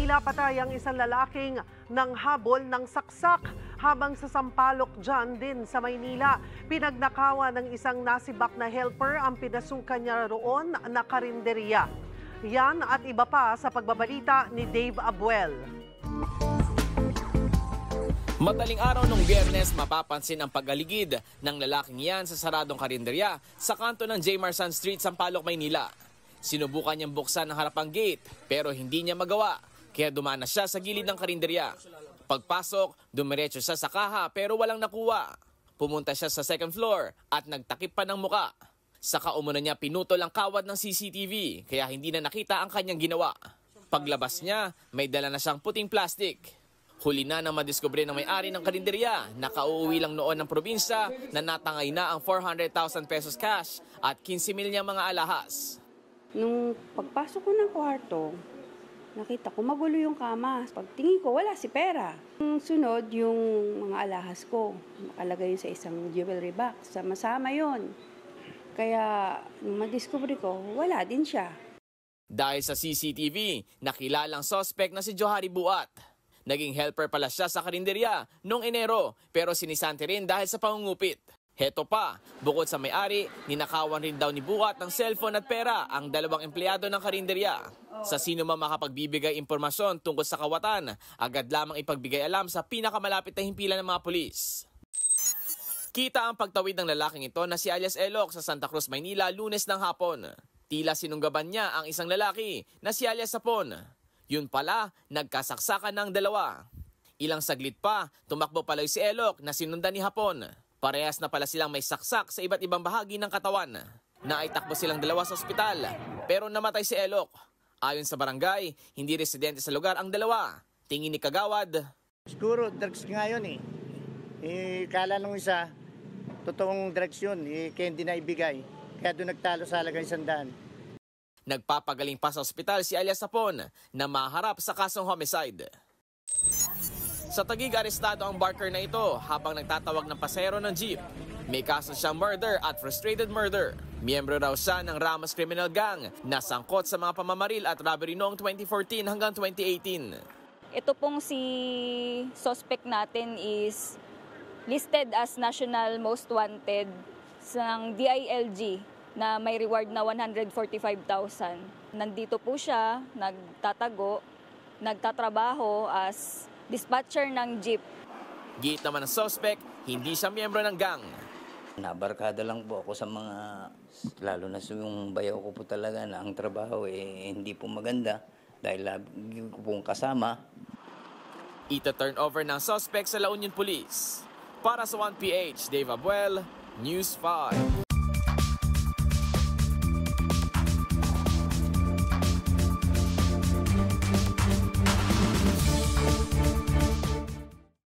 Tila patay ang isang lalaking nanghabol ng saksak habang sa Sampaloc dyan din sa Maynila. Pinagnakawan ng isang nasibak na helper ang pinasukan niya roon na karinderya. Yan at iba pa sa pagbabalita ni Dave Abuel. Madaling araw nung Biyernes, mapapansin ang pagaligid ng lalaking yan sa saradong karinderya sa kanto ng J. Marsan Street, Sampaloc, Maynila. Sinubukan niyang buksan ang harapang gate pero hindi niya magawa, kaya dumana siya sa gilid ng karinderya. Pagpasok, dumiretso siya sa kaha pero walang nakuha. Pumunta siya sa second floor at nagtakip pa ng muka. Saka umuna niya pinutol ang kawad ng CCTV kaya hindi na nakita ang kanyang ginawa. Paglabas niya, may dala na siyang puting plastic. Huli na nang madiskubre ng may-ari ng karinderya na kauuwi lang noon ng probinsya na natangay na ang 400,000 pesos cash at 15 mil niyang mga alahas. Nung pagpasok ko ng kwarto, nakita ko magulo yung kama. Pagtingin ko, wala si pera. Sunod, yung mga alahas ko, nakalagay yun sa isang jewelry box. Sama-sama yun. Kaya, nung madiscover ko, wala din siya. Dahil sa CCTV, nakilalang suspect na si Johari Buat. Naging helper pala siya sa karinderya noong Enero pero sinisanti rin dahil sa pangungupit. Heto pa, bukod sa may-ari, ninakawan rin daw ni Buat ng cellphone at pera ang dalawang empleyado ng karinderya. Sa sino man makapagbibigay impormasyon tungkol sa kawatan, agad lamang ipagbigay alam sa pinakamalapit na himpilan ng mga pulis. Kita ang pagtawid ng lalaking ito na si alias Elok sa Santa Cruz, Maynila, Lunes ng hapon. Tila sinunggaban niya ang isang lalaki na si alias Sapon. Yun pala, nagkasaksakan ng dalawa. Ilang saglit pa, tumakbo pala si Elok na sinundan ni Hapon. Parehas na pala silang may saksak sa iba't ibang bahagi ng katawan. Naitakbo silang dalawa sa ospital, pero namatay si Elok. Ayon sa barangay, hindi residente sa lugar ang dalawa. Tingin ni Kagawad, siguro drugs nga yun kala nung isa, totoong drugs yun, kaya hindi na ibigay. Kaya doon nagtalo sa halagang 100. Nagpapagaling pa sa ospital si alias Sapon na maharap sa kasong homicide. Sa Taguig, arestado ang barker na ito habang nagtatawag ng pasahero ng jeep. May kaso siyang murder at frustrated murder. Miyembro raw siya ng Ramos Criminal Gang na sangkot sa mga pamamaril at robbery noong 2014 hanggang 2018. Ito pong si suspect natin is listed as National Most Wanted ng DILG na may reward na 145,000. Nandito po siya, nagtatago, nagtatrabaho as dispatcher ng jeep. Giit naman ng suspect, hindi siya miyembro ng gang. Nabarkada lang po ako sa mga, lalo na sa yung bayaw ko po talaga na ang trabaho hindi po maganda dahil lagi ko pong kasama. Ita-turn over ng suspect sa La Union Police. Para sa 1PH, Dave Abuel, News 5.